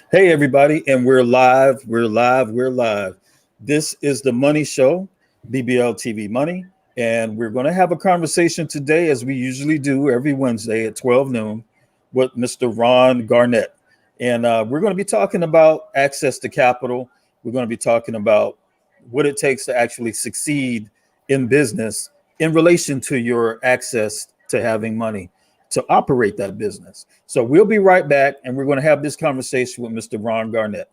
Hey, everybody, and we're live. We're live. We're live. This is the Money Show, BBLTV Money, and we're going to have a conversation today, as we usually do every Wednesday at 12 noon, with Mr. Ron Garnett. And we're going to be talking about access to capital. We're going to be talking about what it takes to actually succeed in business in relation to your access to having money to operate that business. So we'll be right back, and we're going to have this conversation with Mr. Ron Garnett.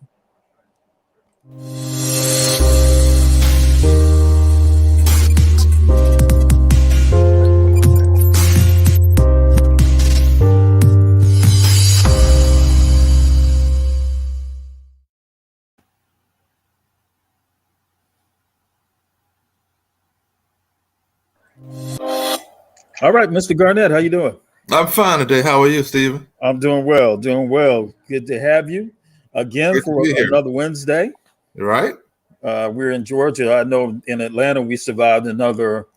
All right, Mr. Garnett, how you doing? I'm fine today. How are you, Stephen? I'm doing well, doing well. Good to have you again for another Wednesday. Right. We're in Georgia. I know in Atlanta we survived another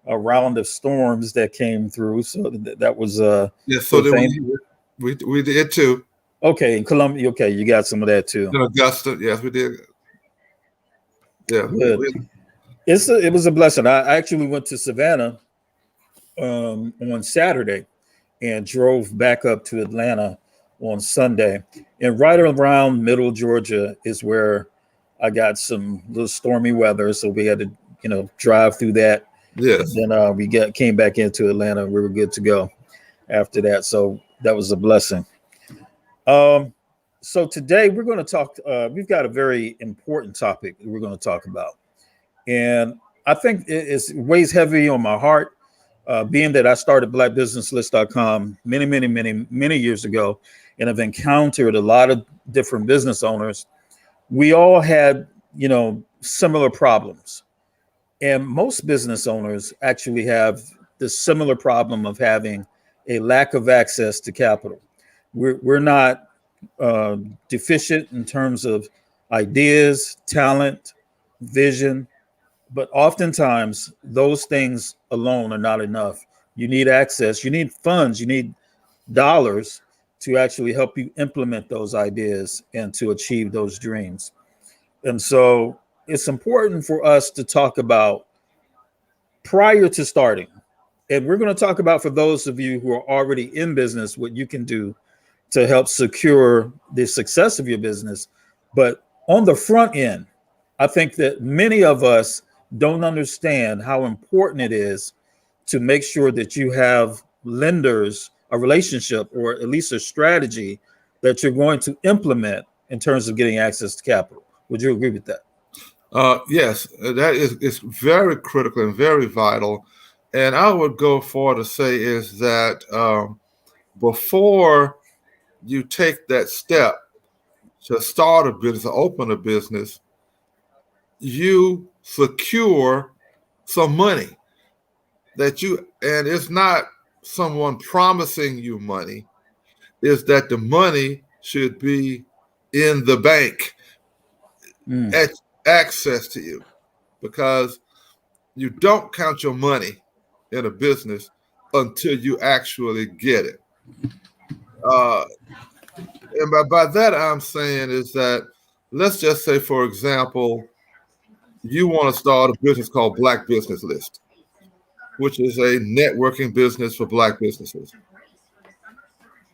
round of storms that came through. So that was yes. So we did too. Okay, in Columbia. Okay, you got some of that too. In Augusta, yes, we did. Yeah, good. It was a blessing. I actually went to Savannah on Saturday and drove back up to Atlanta on Sunday. And right around middle Georgia is where I got some little stormy weather. So we had to, drive through that. Yes. And then we came back into Atlanta. We were good to go after that. So that was a blessing. So today we're going to talk, we've got a very important topic that we're going to talk about. And I think it weighs heavy on my heart. Being that I started BlackBusinessList.com many years ago, and have encountered a lot of different business owners, we all had, similar problems. And most business owners actually have the similar problem of having a lack of access to capital. We're not deficient in terms of ideas, talent, vision, but oftentimes those things alone are not enough. You need access, you need funds, you need dollars to actually help you implement those ideas and to achieve those dreams. And so it's important for us to talk about prior to starting. And we're going to talk about, for those of you who are already in business, what you can do to help secure the success of your business. But on the front end, I think that many of us don't understand how important it is to make sure that you have lenders, a relationship, or at least a strategy that you're going to implement in terms of getting access to capital. Would you agree with that? Yes, that is very critical and very vital. And I would go forward to say is that before you take that step to start a business, open a business, you secure some money and it's not someone promising you money, is that the money should be in the bank at access to you, because you don't count your money in a business until you actually get it. And by that I'm saying is that, let's just say, for example, you want to start a business called Black Business List, which is a networking business for Black businesses.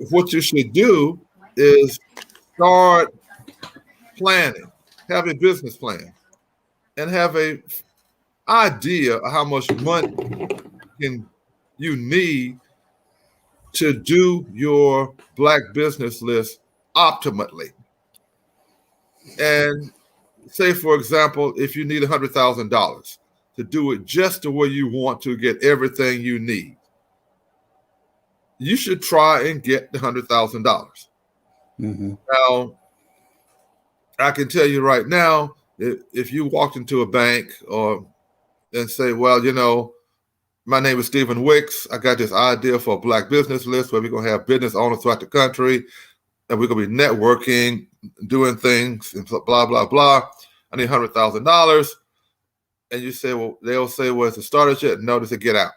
What you should do is start planning, have a business plan, and have a idea of how much money you need to do your Black Business List optimally. And say, for example, if you need $100,000 to do it just the way you want to get everything you need, you should try and get the $100,000. Mm-hmm. Now, I can tell you right now, if you walked into a bank and say, well, my name is Stephen Wicks, I got this idea for a Black Business List where we're going to have business owners throughout the country, and we're going to be networking, doing things, and blah, blah, blah. I need $100,000. And you say, they'll say, it's a starter yet? No, they say, get out.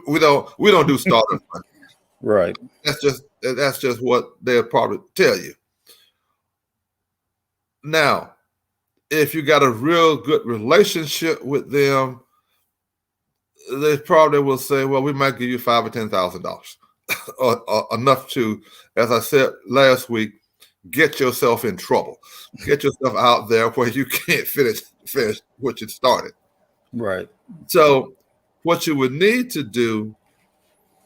we don't do starter money. Right. That's just what they'll probably tell you. Now, if you got a real good relationship with them, they probably will say, "Well, we might give you $5,000 or $10,000, or enough to, as I said last week, get yourself in trouble, get yourself out there where you can't finish what you started." Right. So, what you would need to do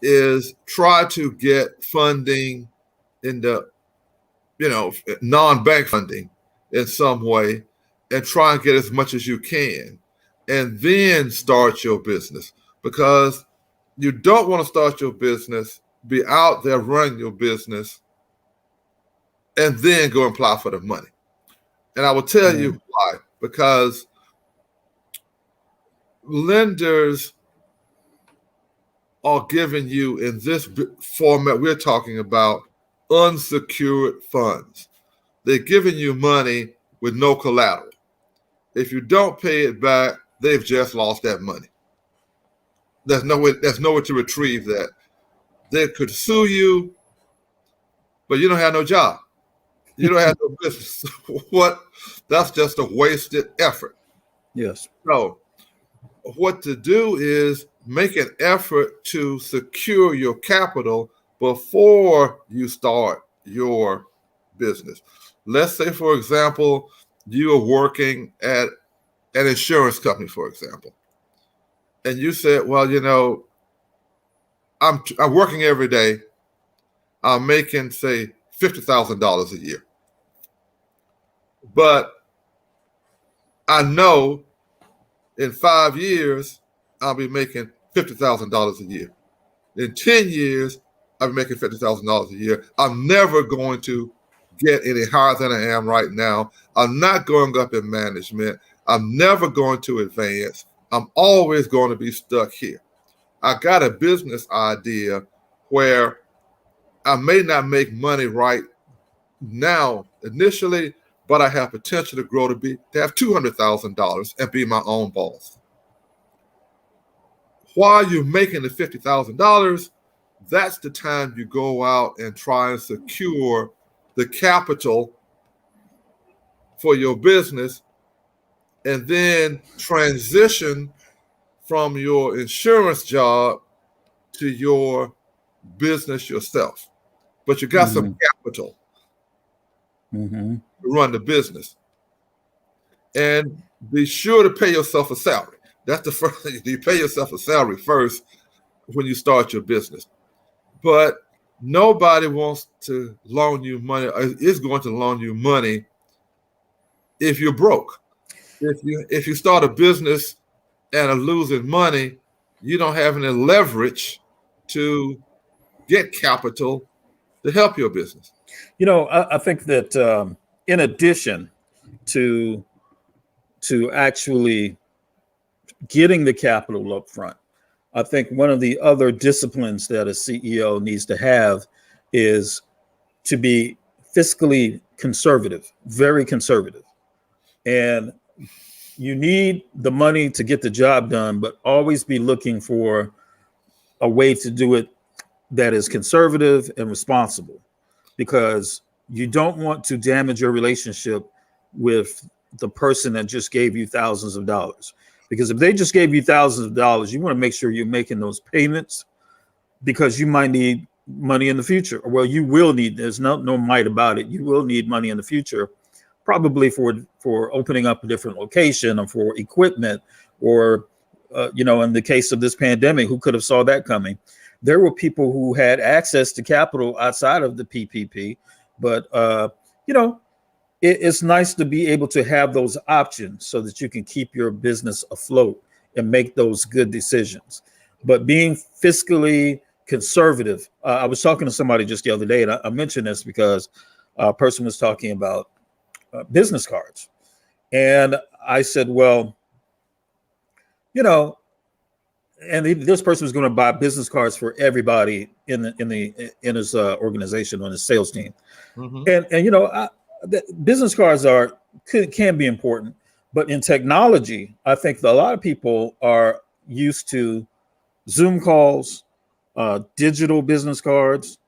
is try to get funding in the, non-bank funding in some way, and try and get as much as you can, and then start your business, because you don't want to start your business, be out there running your business, and then go and apply for the money. And I will tell you why, because lenders are giving you, in this format we're talking about, unsecured funds. They're giving you money with no collateral. If you don't pay it back, they've just lost that money. There's no way to retrieve that. They could sue you, but you don't have no job. You don't have no business. What? That's just a wasted effort. Yes. So what to do is make an effort to secure your capital before you start your business. Let's say, for example, you are working at an insurance company, for example, and you said, "Well, I'm working every day. I'm making, say, $50,000 a year, but I know in 5 years I'll be making $50,000 a year. In 10 years, I'll be making $50,000 a year. I'm never going to get any higher than I am right now. I'm not going up in management. I'm never going to advance. I'm always going to be stuck here. I got a business idea where I may not make money right now initially, but I have potential to grow to have $200,000 and be my own boss." While you're making the $50,000, that's the time you go out and try and secure the capital for your business, and then transition from your insurance job to your business yourself. But you got some capital to run the business. And be sure to pay yourself a salary. That's the first thing. You pay yourself a salary first when you start your business. But nobody wants to loan you money, or is going to loan you money if you're broke. If you start a business and are losing money, you don't have any leverage to get capital to help your business. I think that in addition to actually getting the capital up front, I think one of the other disciplines that a CEO needs to have is to be fiscally conservative, very conservative. And you need the money to get the job done, but always be looking for a way to do it that is conservative and responsible, because you don't want to damage your relationship with the person that just gave you thousands of dollars. Because if they just gave you thousands of dollars, you want to make sure you're making those payments, because you might need money in the future. Well, you will need, there's no might about it. You will need money in the future, probably for opening up a different location, or for equipment, or, in the case of this pandemic, who could have saw that coming? There were people who had access to capital outside of the PPP, but, it's nice to be able to have those options so that you can keep your business afloat and make those good decisions. But being fiscally conservative, I was talking to somebody just the other day, and I mentioned this because a person was talking about business cards. And I said, well, and this person was going to buy business cards for everybody in his organization, on his sales team. And business cards can be important, but in technology, I think that a lot of people are used to Zoom calls digital business cards.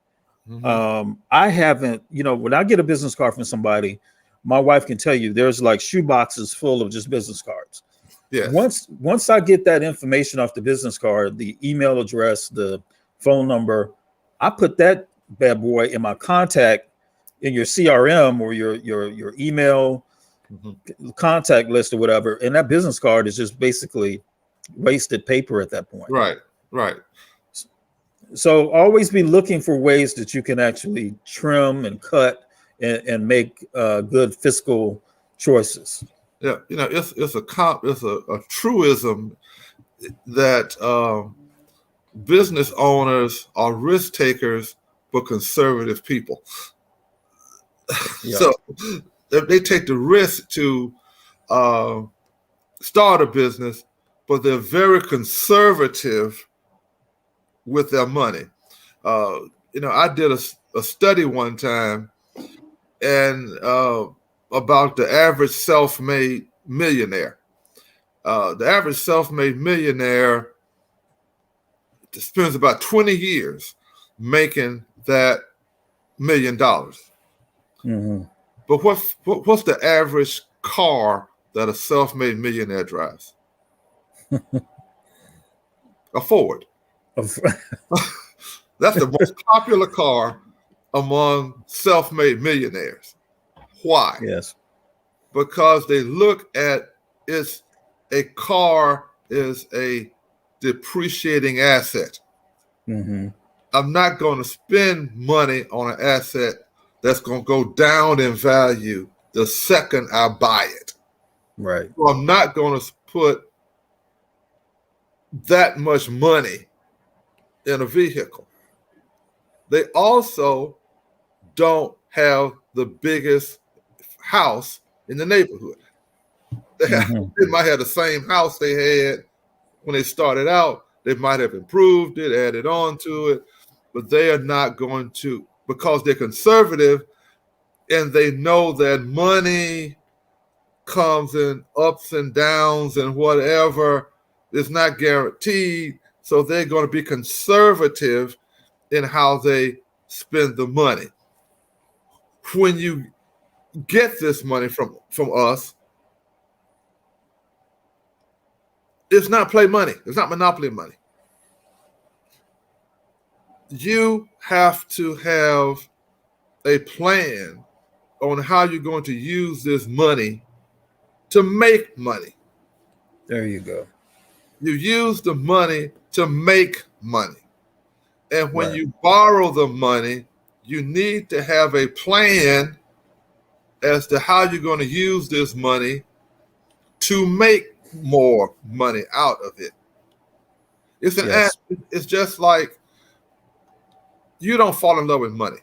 Mm-hmm. I haven't, when I get a business card from somebody, my wife can tell you there's like shoe boxes full of just business cards. Yes. Once I get that information off the business card, the email address, the phone number, I put that bad boy in my contact in your CRM or your email Mm-hmm. contact list or whatever, and that business card is just basically wasted paper at that point. Right. Right. So always be looking for ways that you can actually trim and cut and make good fiscal choices. Yeah. It's a truism that business owners are risk takers but conservative people. Yeah. So they take the risk to uh, start a business, but they're very conservative with their money. I did a study one time and about the average self-made millionaire. The average self-made millionaire spends about 20 years making that $1 million. Mm-hmm. But what's the average car that a self-made millionaire drives? A Ford. That's the most popular car among self-made millionaires. Why? Yes. Because they look at a car is a depreciating asset. Mm-hmm. I'm not going to spend money on an asset that's going to go down in value the second I buy it. Right. So I'm not going to put that much money in a vehicle. They also don't have the biggest house in the neighborhood. Mm-hmm. They might have the same house they had when they started out. They might have improved it, added on to it, but they are not going to, because they're conservative and they know that money comes in ups and downs and whatever is not guaranteed. So they're going to be conservative in how they spend the money. When you get this money from us, it's not play money. It's not monopoly money. You have to have a plan on how you're going to use this money to make money. There you go. You use the money to make money. And when Right. you borrow the money, you need to have a plan as to how you're going to use this money to make more money out of it. Yes. It's just like you don't fall in love with money.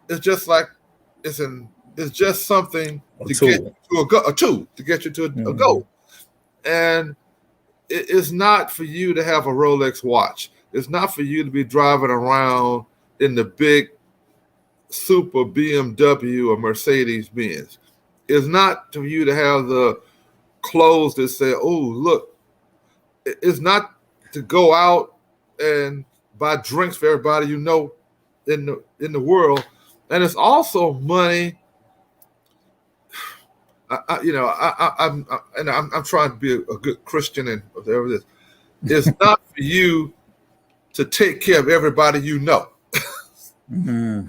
It's just like it's just something A to get tool. to a tool to get you to a Mm-hmm. goal. And it's not for you to have a Rolex watch. It's not for you to be driving around in the big super BMW or Mercedes Benz. It's not for you to have the clothes that say, "Oh, look." It's not to go out and buy drinks for everybody you know in the world. And it's also money. I'm trying to be a good Christian and whatever it is. It's not for you to take care of everybody you know. Mm-hmm.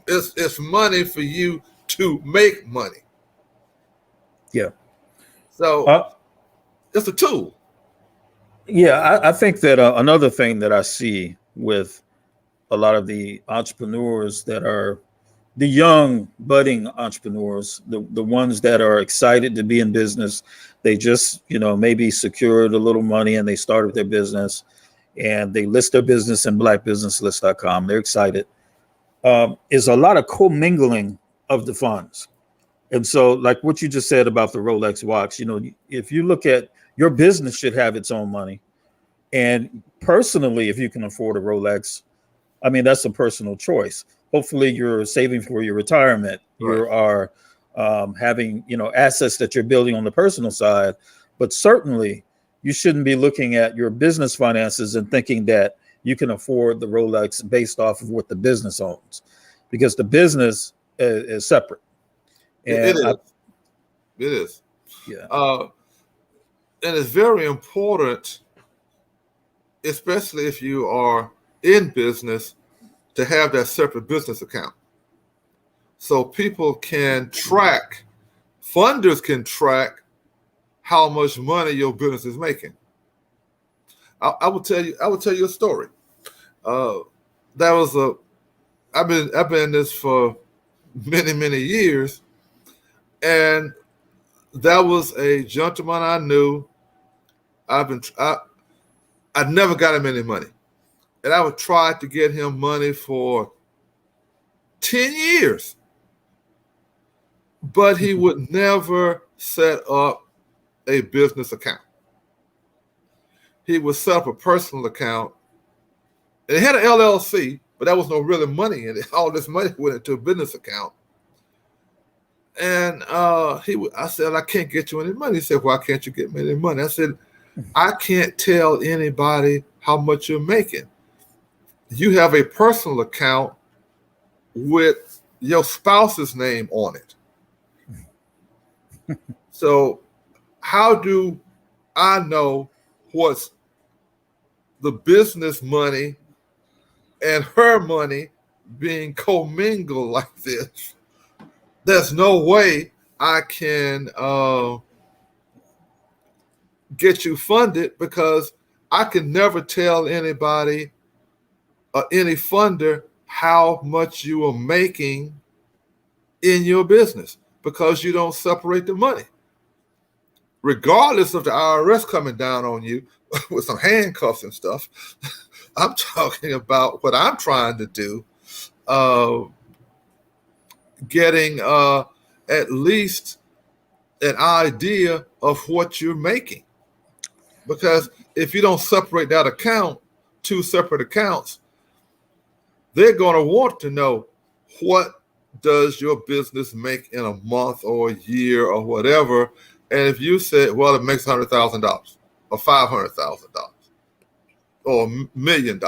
It's money for you to make money. Yeah. So Uh, it's a tool. yeah. I think that another thing that I see with a lot of the entrepreneurs that are the young budding entrepreneurs, the ones that are excited to be in business, they just, maybe secured a little money and they started their business and they list their business in BlackBusinessList.com. They're excited. Is a lot of commingling of the funds. And so, like what you just said about the Rolex watch, if you look at your business should have its own money. And personally, if you can afford a Rolex, I mean, that's a personal choice. Hopefully you're saving for your retirement. Right. You are having, assets that you're building on the personal side, but certainly you shouldn't be looking at your business finances and thinking that you can afford the Rolex based off of what the business owns, because the business is separate. It And is. It is. yeah, And it's very important, especially if you are in business, to have that separate business account. So people can track, funders can track how much money your business is making. I will tell you a story. That was I've been in this for many years, and that was a gentleman I knew. I never got him any money, and I would try to get him money for 10 years, but he would never set up a business account. He would set up a personal account, and it had an LLC, but there was no really money in it. All this money went into a business account. And I said, I can't get you any money. He said, why can't you get me any money? I said, I can't tell anybody how much you're making. You have a personal account with your spouse's name on it. So how do I know what's the business money and her money being commingled like this? There's no way I can get you funded, because I can never tell anybody or any funder how much you are making in your business, because you don't separate the money. Regardless of the IRS coming down on you with some handcuffs and stuff, I'm talking about what I'm trying to do, getting at least an idea of what you're making. Because if you don't separate that account, two separate accounts, they're going to want to know, what does your business make in a month or a year or whatever. And if you said, well, it makes $100,000 or $500,000 or $1 million,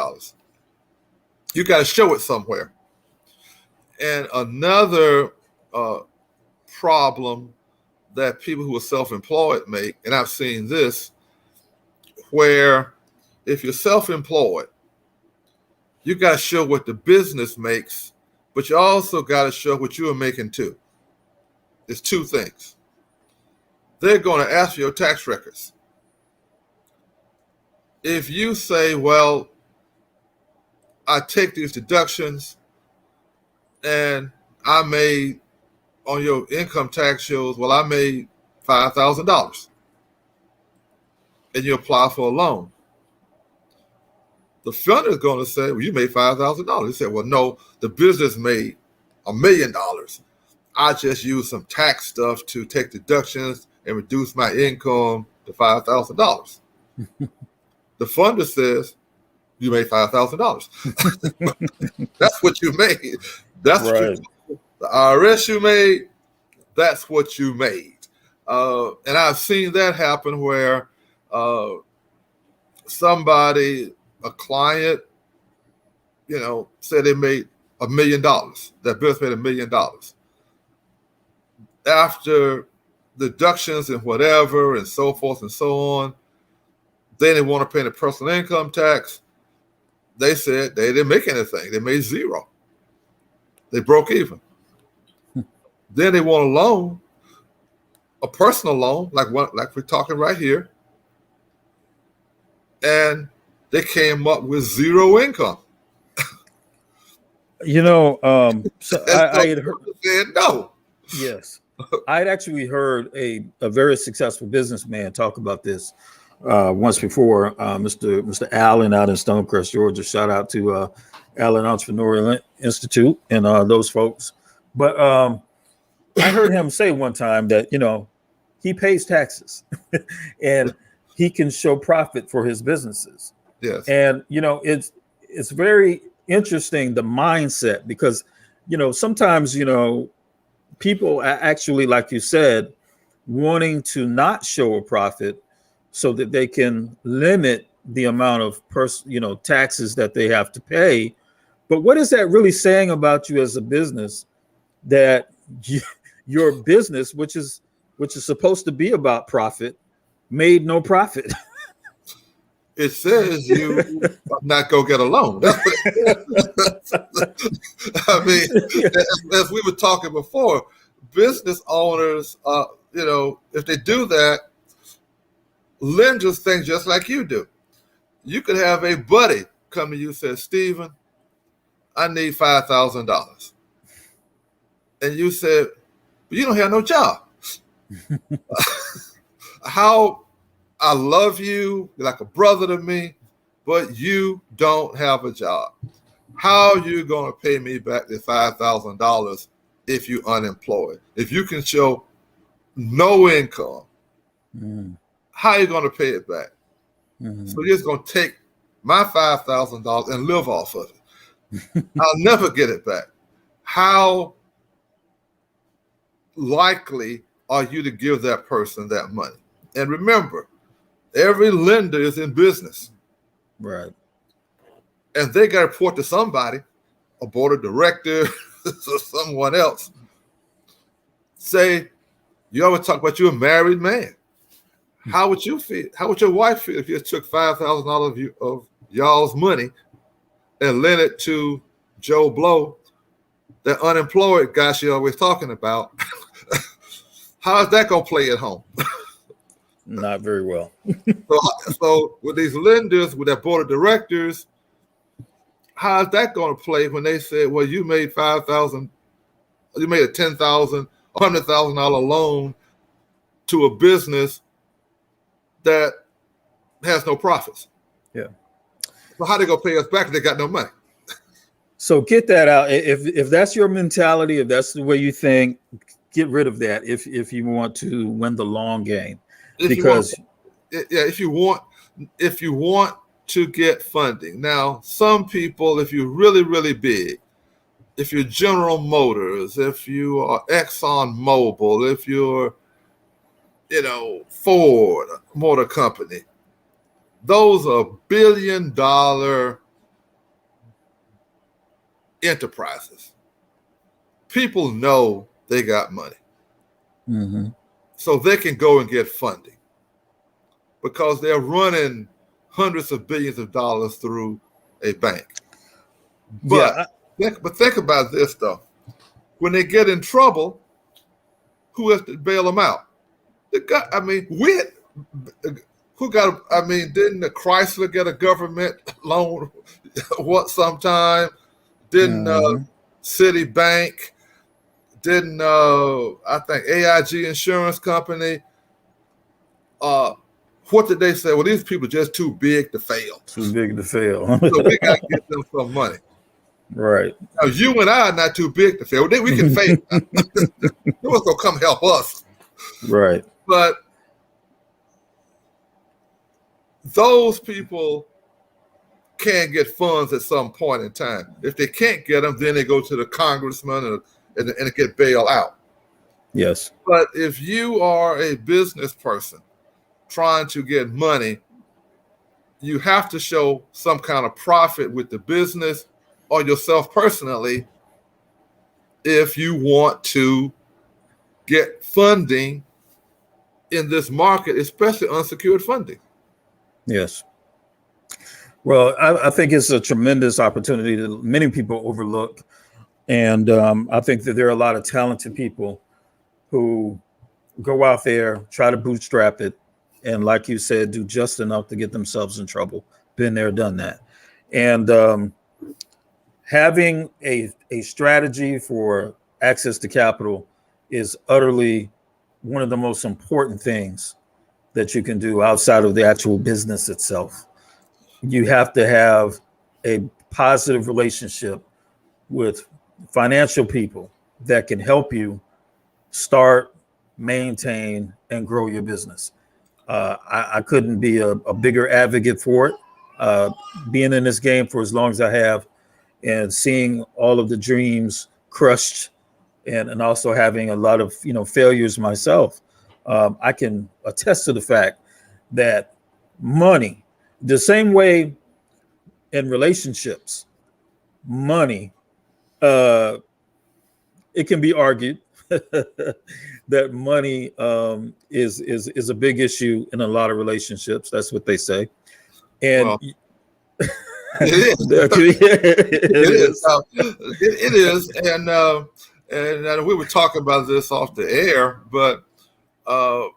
you got to show it somewhere. And another problem that people who are self-employed make, and I've seen this, where if you're self-employed, you got to show what the business makes, but you also got to show what you are making too. It's two things. They're going to ask for your tax records. If you say, well, I take these deductions and I made, on your income tax shows, well, I made $5,000, and you apply for a loan, the funder is going to say, well, you made $5,000. He said, well, no, the business made $1 million. I just used some tax stuff to take deductions and reduce my income to $5,000. The funder says, you made $5,000. That's what you made. That's right. The IRS you made, that's what you made. And I've seen that happen where somebody, a client, said they made $1 million. That business made $1 million. After deductions and whatever and so forth and so on, they didn't want to pay the personal income tax. They said they didn't make anything. They made zero. They broke even. Then they want a loan, a personal loan, like we're talking right here, and they came up with zero income. So I had heard, said no. Yes, I had actually heard a very successful businessman talk about this once before, Mr. Allen out in Stonecrest, Georgia. Shout out to Allen Entrepreneurial Institute and those folks. But I heard him say one time that, he pays taxes and he can show profit for his businesses. Yes. And, it's very interesting, the mindset, because, sometimes, people actually, like you said, wanting to not show a profit so that they can limit the amount of taxes that they have to pay. But what is that really saying about you as a business, that your business, which is supposed to be about profit, made no profit? It says you not go get a loan. That's what it says. I mean, as we were talking before, business owners, if they do that, lenders think just like you do. You could have a buddy come to you and say, Stephen, I need $5,000. And you said, but you don't have no job. How I love you, you're like a brother to me, but you don't have a job. How are you going to pay me back the $5,000 if you're unemployed? If you can show no income, how are you going to pay it back? So you're just going to take my $5,000 and live off of it. I'll never get it back. How likely are you to give that person that money? And remember, every lender is in business. Right. And they got to report to somebody, a board of directors or someone else. Say, you always talk about you're a married man. How would you feel? How would your wife feel if you took $5,000 of y'all's money and lent it to Joe Blow, that unemployed guy she always talking about? How is that going to play at home? Not very well. So with these lenders, with that board of directors, how is that going to play when they say, well, you made $5,000, you made a $10,000, $100,000 loan to a business that has no profits? Yeah. So how they going to pay us back if they got no money? So get that out. If that's your mentality, if that's the way you think, get rid of that if you want to win the long game. If you want to get funding. Now, some people, if you're really, really big, if you're General Motors, if you are Exxon Mobil, if you're, Ford Motor Company, those are billion-dollar enterprises. People know they got money. So they can go and get funding because they're running hundreds of billions of dollars through a bank. But think about this, though. When they get in trouble, who has to bail them out? The guy, didn't the Chrysler get a government loan sometime? Didn't Citibank? Didn't I think AIG Insurance Company? What did they say? Well, these people are just too big to fail. Too big to fail. So we got to get them some money. Right. Now, you and I are not too big to fail. We can fail. No one's going to come help us. Right. But those people can get funds at some point in time. If they can't get them, then they go to the congressman and get bailed out. Yes. But if you are a business person trying to get money, you have to show some kind of profit with the business or yourself personally if you want to get funding in this market, especially unsecured funding. Yes. Well, I think it's a tremendous opportunity that many people overlook. And I think that there are a lot of talented people who go out there, try to bootstrap it, and like you said, do just enough to get themselves in trouble. Been there, done that. And having a strategy for access to capital is utterly one of the most important things that you can do outside of the actual business itself. You have to have a positive relationship with financial people that can help you start, maintain, and grow your business. I couldn't be a bigger advocate for it. Being in this game for as long as I have and seeing all of the dreams crushed and also having a lot of failures myself, I can attest to the fact that money, the same way in relationships, money, it can be argued that money is a big issue in a lot of relationships. That's what they say, and Well, it is. it It is. is. It is. And we were talking about this off the air, but uh,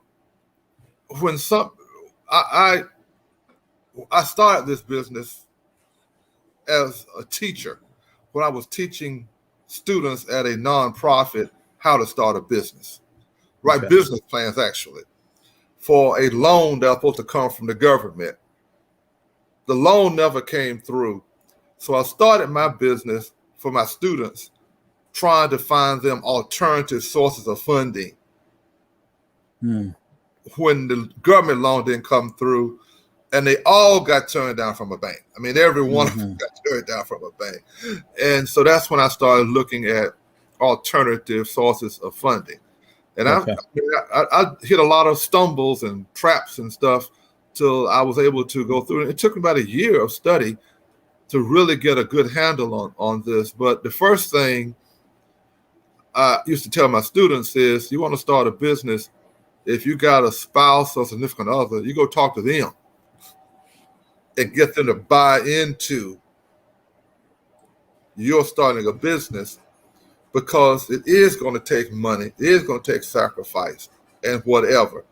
when I started this business as a teacher when I was teaching students at a nonprofit how to start a business, write Okay. business plans actually for a loan that was supposed to come from the government. The loan never came through. So I started my business for my students, trying to find them alternative sources of funding. Hmm. When the government loan didn't come through, and they all got turned down from a bank. I mean, every one of them got turned down from a bank. And so that's when I started looking at alternative sources of funding. And Okay. I hit a lot of stumbles and traps and stuff till I was able to go through it. It took me about a year of study to really get a good handle on this. But the first thing I used to tell my students is, you want to start a business, if you got a spouse or significant other, you go talk to them and get them to buy into you're starting a business, because it is going to take money, it is going to take sacrifice and whatever.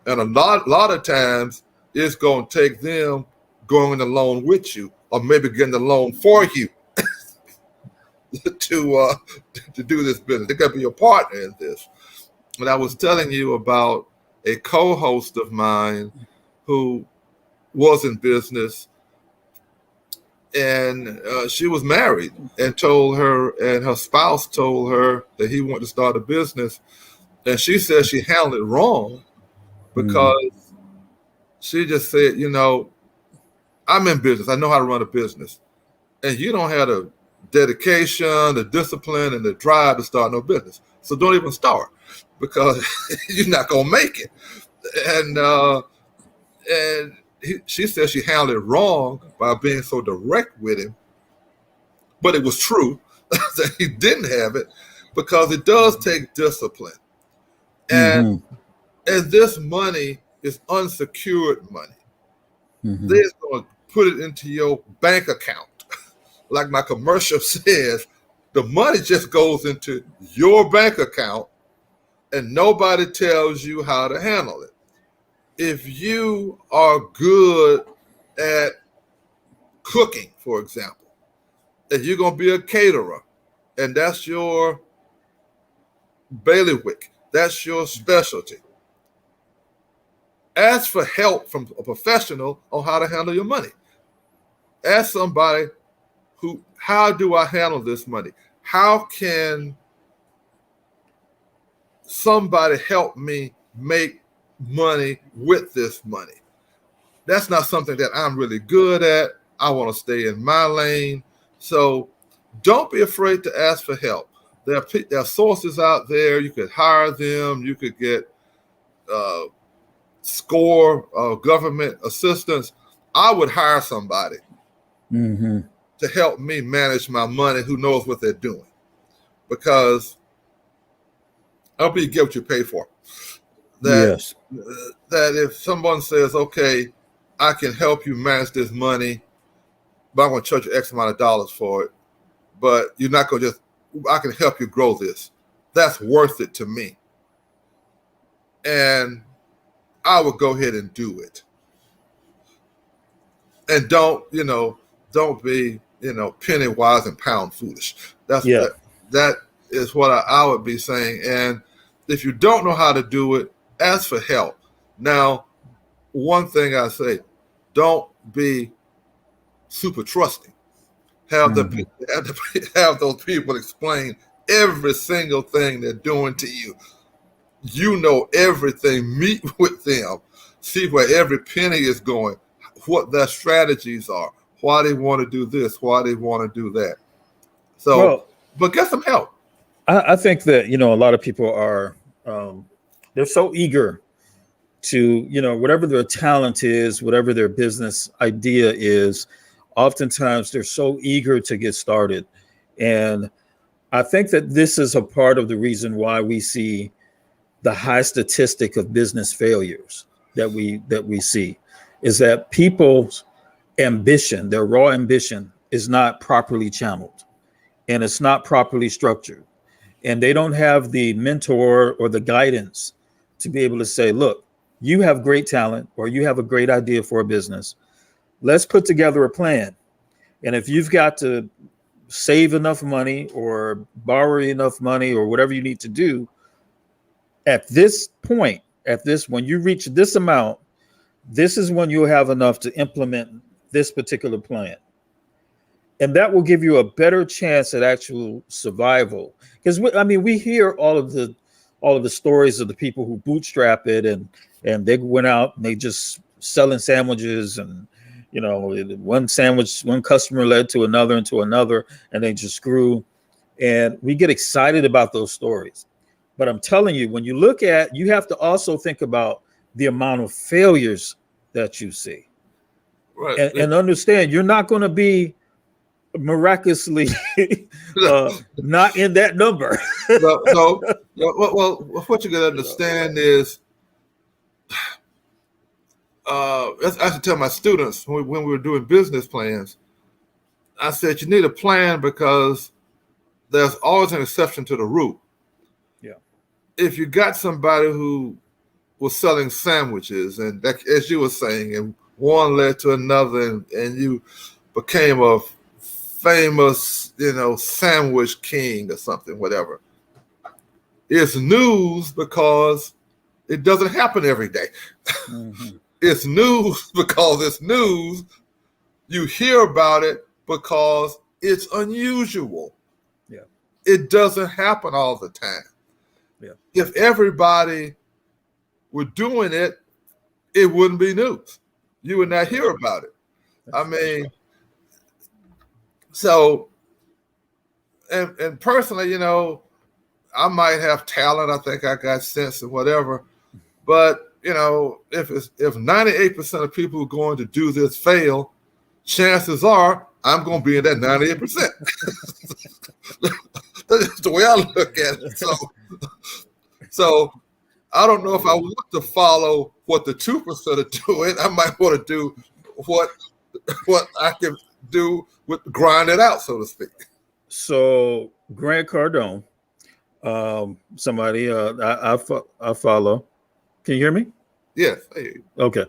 And a lot of times it's going to take them going along with you, or maybe getting the loan for you to do this business. They got to be your partner in this. And I was telling you about a co-host of mine who was in business, and she was married, and her spouse told her that he wanted to start a business, and she said she handled it wrong because she just said, I'm in business, I know how to run a business, and you don't have the dedication, the discipline, and the drive to start no business, so don't even start, because you're not gonna make it. And she said she handled it wrong by being so direct with him, but it was true that he didn't have it, because it does take discipline. And this money is unsecured money. They're going to put it into your bank account. Like my commercial says, the money just goes into your bank account and nobody tells you how to handle it. If you are good at cooking, for example, and you're going to be a caterer, and that's your bailiwick, that's your specialty, ask for help from a professional on how to handle your money. Ask somebody how do I handle this money? How can somebody help me make money with this money? That's not something that I'm really good at. I want to stay in my lane. So don't be afraid to ask for help. There are sources out there. You could hire them. You could get SCORE government assistance. I would hire somebody to help me manage my money who knows what they're doing, because I'll be get what you pay for. That if someone says, okay, I can help you manage this money, but I'm going to charge you X amount of dollars for it, but you're not going to I can help you grow this. That's worth it to me. And I would go ahead and do it. And don't be, penny wise and pound foolish. That is what I would be saying. And if you don't know how to do it, ask for help. Now, one thing I say, don't be super trusting. Have those people explain every single thing they're doing to you. You know everything. Meet with them. See where every penny is going, what their strategies are, why they want to do this, why they want to do that. So, but get some help. I think that, a lot of people are, they're so eager to, whatever their talent is, whatever their business idea is. Oftentimes they're so eager to get started. And I think that this is a part of the reason why we see the high statistic of business failures that we see, is that people's ambition, their raw ambition, is not properly channeled, and it's not properly structured, and they don't have the mentor or the guidance to be able to say, look, you have great talent, or you have a great idea for a business. Let's put together a plan. And if you've got to save enough money or borrow enough money or whatever you need to do at this point, when you reach this amount, this is when you'll have enough to implement this particular plan. And that will give you a better chance at actual survival. Because we hear all of the stories of the people who bootstrap it, and they went out and they just selling sandwiches, and one customer led to another and to another, and they just grew. And we get excited about those stories. But I'm telling you, when you have to also think about the amount of failures that you see. Right. And understand, you're not going to be miraculously not in that number. Well, what you got to understand is, I have to tell my students when we were doing business plans, I said, you need a plan because there's always an exception to the rule. Yeah. If you got somebody who was selling sandwiches, and that, as you were saying, and one led to another, and you became a famous, sandwich king or something, whatever. It's news because it doesn't happen every day. Mm-hmm. It's news because it's news. You hear about it because it's unusual. Yeah. It doesn't happen all the time. Yeah. If everybody were doing it, it wouldn't be news. You would not hear about it. So, and personally, I might have talent. I think I got sense and whatever. But, if 98% of people who are going to do this fail, chances are I'm going to be in that 98%. That's the way I look at it. So I don't know if I want to follow what the 2% are doing. I might want to do what I can do with grind it out, so to speak. So Grant Cardone, somebody I follow. Can you hear me? Yes. Okay.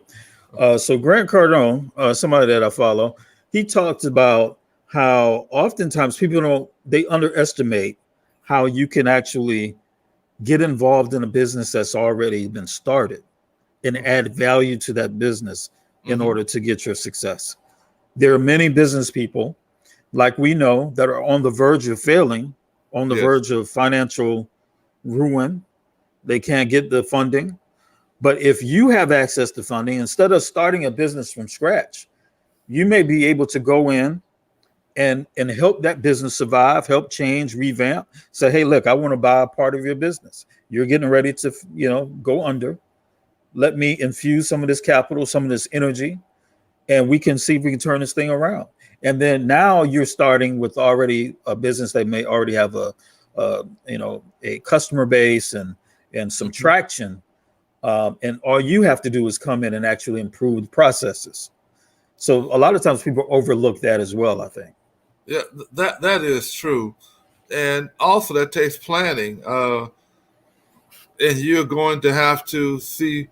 So Grant Cardone, somebody that I follow, he talks about how oftentimes people they underestimate how you can actually get involved in a business that's already been started and add value to that business in order to get your success. There are many business people, like we know, that are on the verge of failing, on the verge of financial ruin. They can't get the funding. But if you have access to funding, instead of starting a business from scratch, you may be able to go in and help that business survive, help change, revamp. Say, hey, look, I want to buy a part of your business. You're getting ready to, go under. Let me infuse some of this capital, some of this energy, and we can see if we can turn this thing around. And then now you're starting with already a business that may already have a customer base and some traction. And all you have to do is come in and actually improve the processes. So a lot of times people overlook that as well, I think. Yeah, that is true. And also that takes planning. And you're going to have to see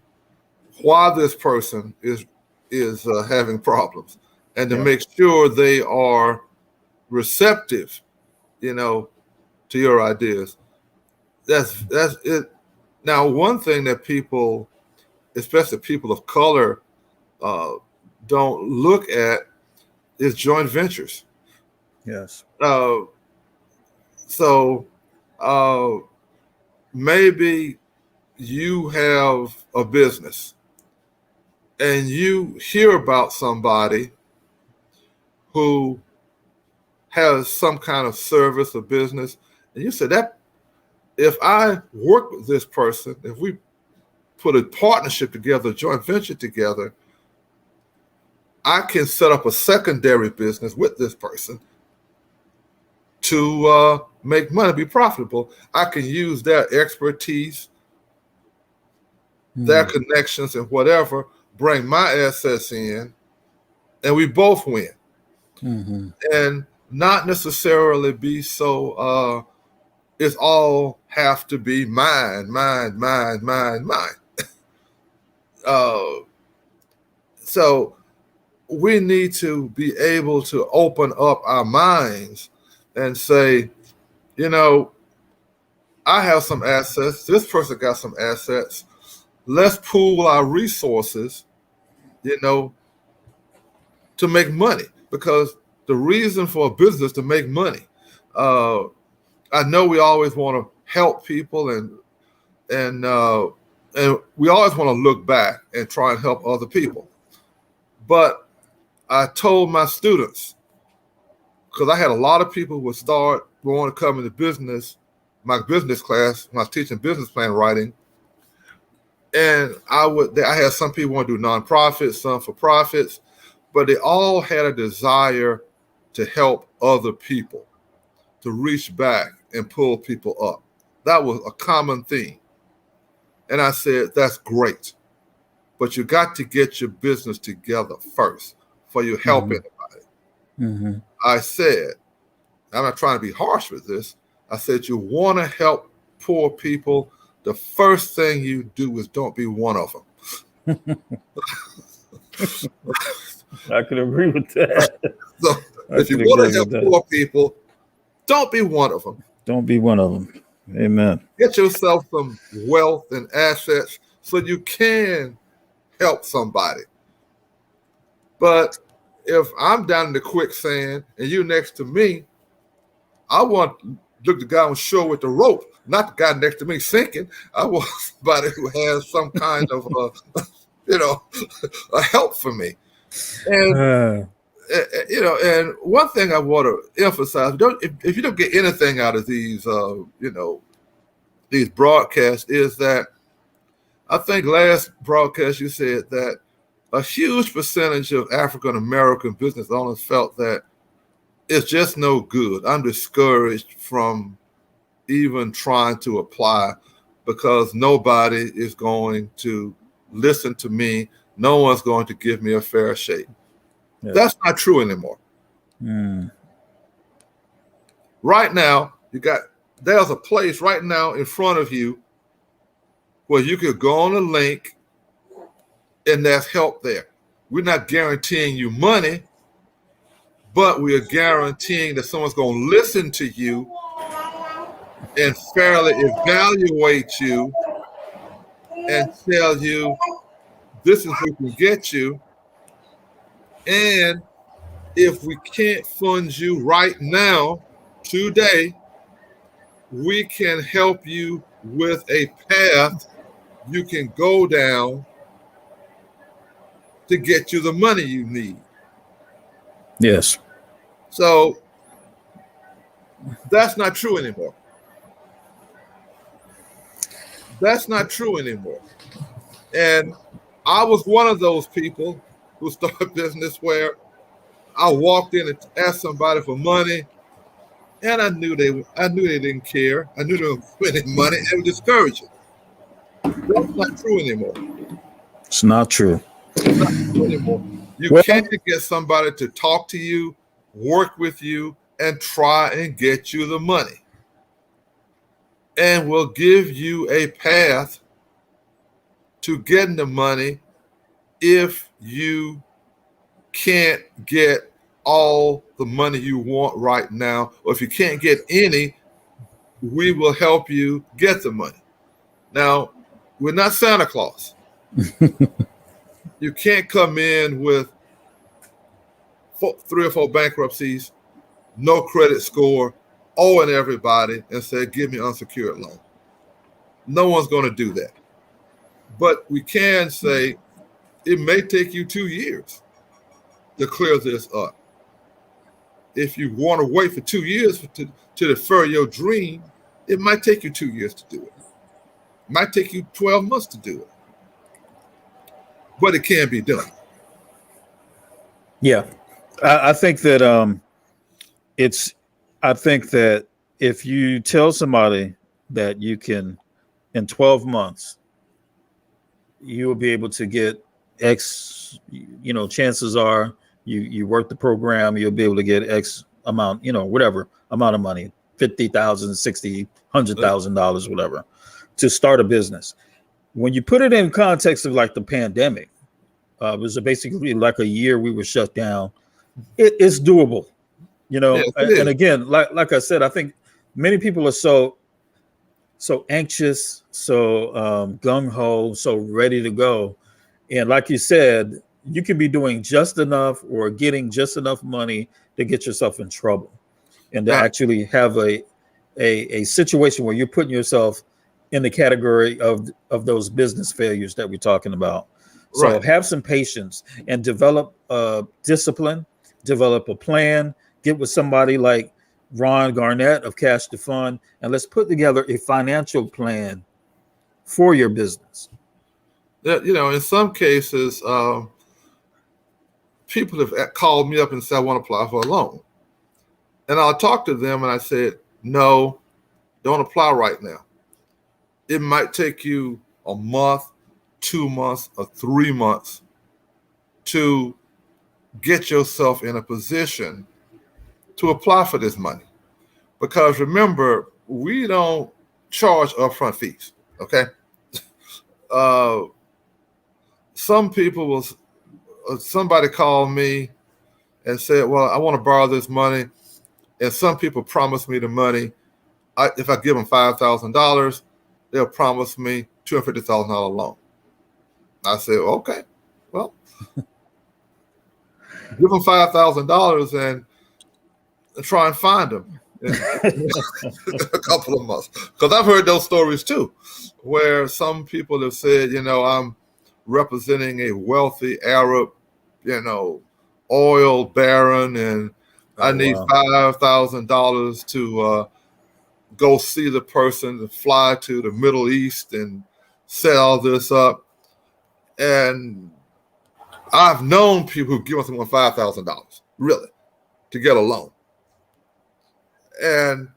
why this person is having problems, and to make sure they are receptive, to your ideas. That's it. Now, one thing that people, especially people of color, don't look at is joint ventures. Yes. So maybe you have a business and you hear about somebody who has some kind of service or business, and you say that if I work with this person, if we put a partnership together, a joint venture together, I can set up a secondary business with this person to make money, be profitable. I can use their expertise, their connections and whatever, bring my assets in, and we both win. And not necessarily be so, it's all have to be mine. So we need to be able to open up our minds and say, you know, I have some assets. This person got some assets. Let's pool our resources, you know, to make money. Because the reason for a business is to make money. I know we always want to help people, and we always want to look back and try and help other people. But I told my students, because I had a lot of people who would want to come into business, my business class when I was teaching business plan writing, and I had some people want to do nonprofits, some for profits, but they all had a desire to help other people, to reach back and pull people up. That was a common theme. And I said, that's great, but you got to get your business together first before you help anybody. I said, I'm not trying to be harsh with this. I said, you want to help poor people, the first thing you do is don't be one of them. I can agree with that. So if you want to help poor people, don't be one of them. Don't be one of them. Amen. Get yourself some wealth and assets so you can help somebody. But if I'm down in the quicksand and you next to me, I want to look the guy on shore with the rope, not the guy next to me sinking. I want somebody who has some kind of, a help for me. And and one thing I want to emphasize: if you don't get anything out of these, these broadcasts, is that I think last broadcast you said that a huge percentage of African American business owners felt that it's just no good. I'm discouraged from even trying to apply because nobody is going to listen to me. No one's going to give me a fair shake. Yeah. That's not true anymore. Right now, there's a place right now in front of you where you could go on a link and there's help there. We're not guaranteeing you money, but we are guaranteeing that someone's going to listen to you and fairly evaluate you and tell you this is what we can get you. And if we can't fund you right now, today, we can help you with a path you can go down to get you the money you need. Yes. So that's not true anymore. That's not true anymore. And I was one of those people who started a business where I walked in and asked somebody for money, and I knew they didn't care. I knew they were spending money and discouraging. That's not true anymore. It's not true. It's not true anymore. You can't get somebody to talk to you, work with you, and try and get you the money. And will give you a path to getting the money if you can't get all the money you want right now, or if you can't get any, we will help you get the money. Now, we're not Santa Claus. You can't come in with 3 or 4 bankruptcies, no credit score, owing everybody, and say, give me unsecured loan. No one's going to do that. But we can say it may take you 2 years to clear this up. If you want to wait for 2 years to defer your dream, it might take you 2 years to do it. It might take you 12 months to do it. but it can be done. Yeah, I think that it's. I think that if you tell somebody that you can, in 12 months, you will be able to get X. Chances are you work the program, you'll be able to get X amount. Whatever amount of money, 50,000, 60, $100,000, whatever, to start a business. When you put it in context of like the pandemic, it was basically like a year we were shut down. It's doable, Yes, it and is. again, like I said, I think many people are so anxious, so gung-ho, so ready to go. And like you said, you can be doing just enough or getting just enough money to get yourself in trouble, and to Now, actually have a situation where you're putting yourself in the category of those business failures that we're talking about. So right. have some patience and develop discipline, develop a plan, get with somebody like Ron Garnett of Cash to Fund, and let's put together a financial plan for your business. In some cases, people have called me up and said, I want to apply for a loan. And I'll talk to them and I said, no, don't apply right now. It might take you a month, 2 months, or 3 months to get yourself in a position to apply for this money. Because remember, we don't charge upfront fees, okay? Some people will, somebody called me and said, well, I want to borrow this money. And some people promise me the money. If I give them $5,000, they'll promise me $250,000 loan. I said, okay, well, give them $5,000 and try and find them in a couple of months. Because I've heard those stories too, where some people have said, I'm representing a wealthy Arab, oil baron, and I need $5,000 to go see the person, to fly to the Middle East and set all this up. And I've known people who've given someone $5,000, really, to get a loan. And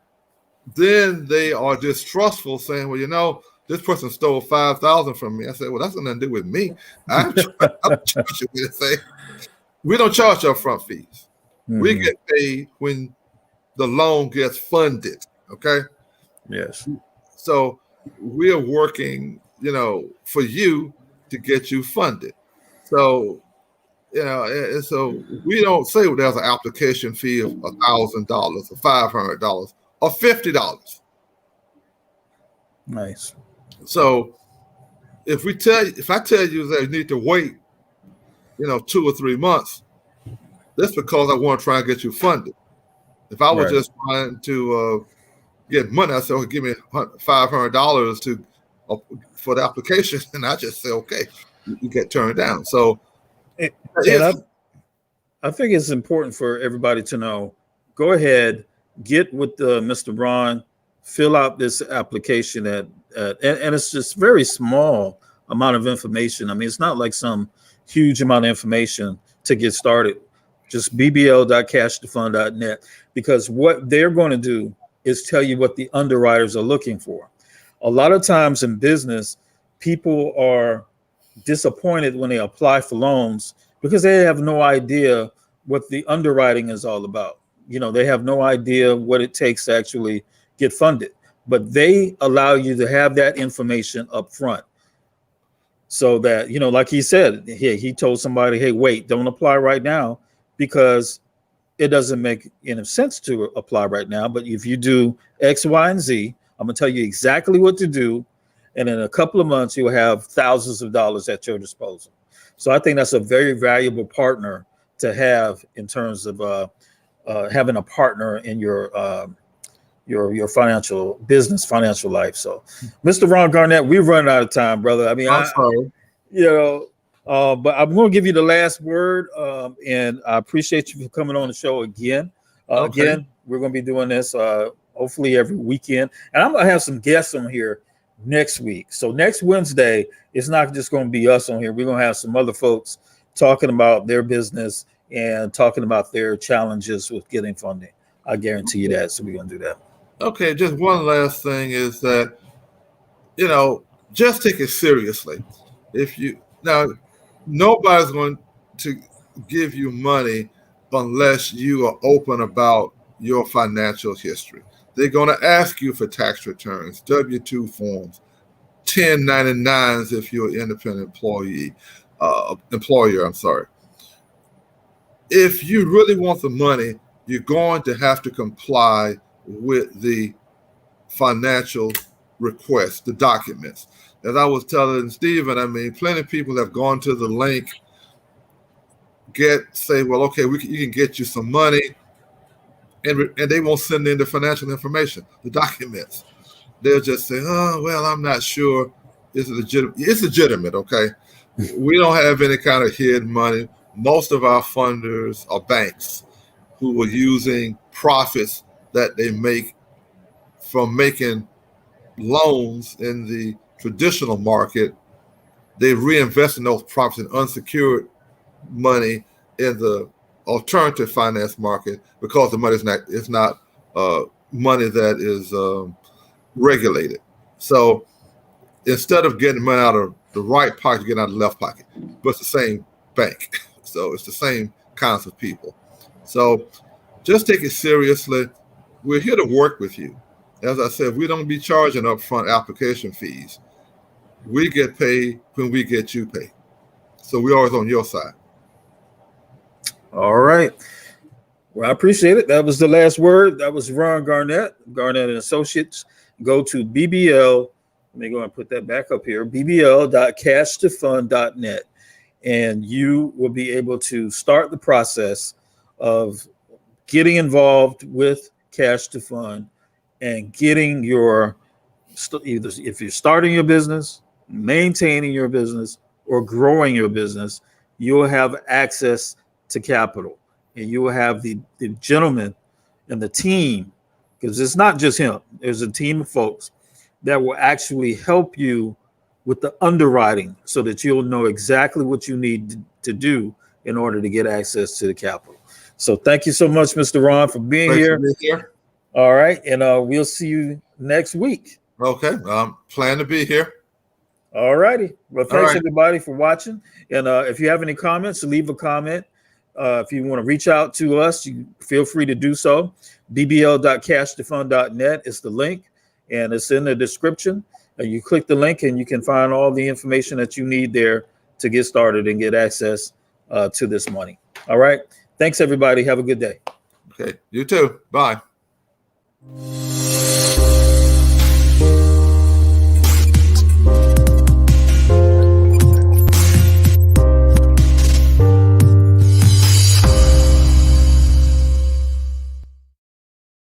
then they are distrustful, saying, well, this person stole $5,000 from me. I said, well, that's got nothing to do with me. I'm charging anything. We don't charge upfront fees. Mm-hmm. We get paid when the loan gets funded. Okay. Yes. So we're working, for you to get you funded. So, and so we don't say there's an application fee of $1,000 or $500 or $50. Nice. So if I tell you that you need to wait, 2 or 3 months, that's because I want to try and get you funded. If I was just trying to get money, I said, okay, give me $500 for the application, and I just say, okay, you get turned down. So, I think it's important for everybody to know. Go ahead, get with Mr. Ron, fill out this application and it's just very small amount of information. I mean, it's not like some huge amount of information to get started. Just bbl.cashtofund.net, because what they're going to do is tell you what the underwriters are looking for. A lot of times in business, people are disappointed when they apply for loans because they have no idea what the underwriting is all about. They have no idea what it takes to actually get funded, but they allow you to have that information up front. So that, like he said, he told somebody, hey, wait, don't apply right now, because it doesn't make any sense to apply right now. But if you do X, Y, and Z, I'm going to tell you exactly what to do. And in a couple of months, you'll have thousands of dollars at your disposal. So I think that's a very valuable partner to have in terms of having a partner in your financial life. So, Mr. Ron Garnett, we've run out of time, brother. I mean, I'm sorry. But I'm going to give you the last word, and I appreciate you for coming on the show again. Again, we're going to be doing this hopefully every weekend, and I'm going to have some guests on here next week. So next Wednesday, it's not just going to be us on here. We're going to have some other folks talking about their business and talking about their challenges with getting funding. I guarantee you that. So we're going to do that. Okay, just one last thing is that, just take it seriously. Nobody's going to give you money unless you are open about your financial history. They're going to ask you for tax returns, W-2 forms, 1099s if you're an independent employer. I'm sorry. If you really want the money, you're going to have to comply with the financial requests, the documents. As I was telling Stephen, plenty of people have gone to the link, say, well, okay, you can get you some money, and they won't send in the financial information, the documents. They'll just say, oh, well, I'm not sure. It's legitimate. It's legitimate, okay? We don't have any kind of hidden money. Most of our funders are banks who are using profits that they make from making loans in the traditional market. They reinvest in those profits in unsecured money in the alternative finance market because the money is not money that is regulated. So instead of getting money out of the right pocket, you get out of the left pocket. But it's the same bank. So it's the same kinds of people. So just take it seriously. We're here to work with you. As I said, we don't be charging upfront application fees. We get paid when we get you paid. So we're always on your side. All right. Well, I appreciate it. That was the last word. That was Ron Garnett, Garnett and Associates. Go to BBL. Let me go and put that back up here. BBL.cashtofund.net. And you will be able to start the process of getting involved with Cash to Fund and getting your, either if you're starting your business, maintaining your business, or growing your business, you'll have access to capital. And you will have the gentleman and the team, because it's not just him. There's a team of folks that will actually help you with the underwriting so that you'll know exactly what you need to do in order to get access to the capital. So thank you so much, Mr. Ron, for being here. All right. And we'll see you next week. Okay. Plan to be here. All righty. Well, thanks everybody for watching. And if you have any comments, leave a comment. If you want to reach out to us, you feel free to do so. bbl.cashtofund.net is the link, and it's in the description. You click the link and you can find all the information that you need there to get started and get access to this money. All right. Thanks, everybody. Have a good day. Okay. You too. Bye.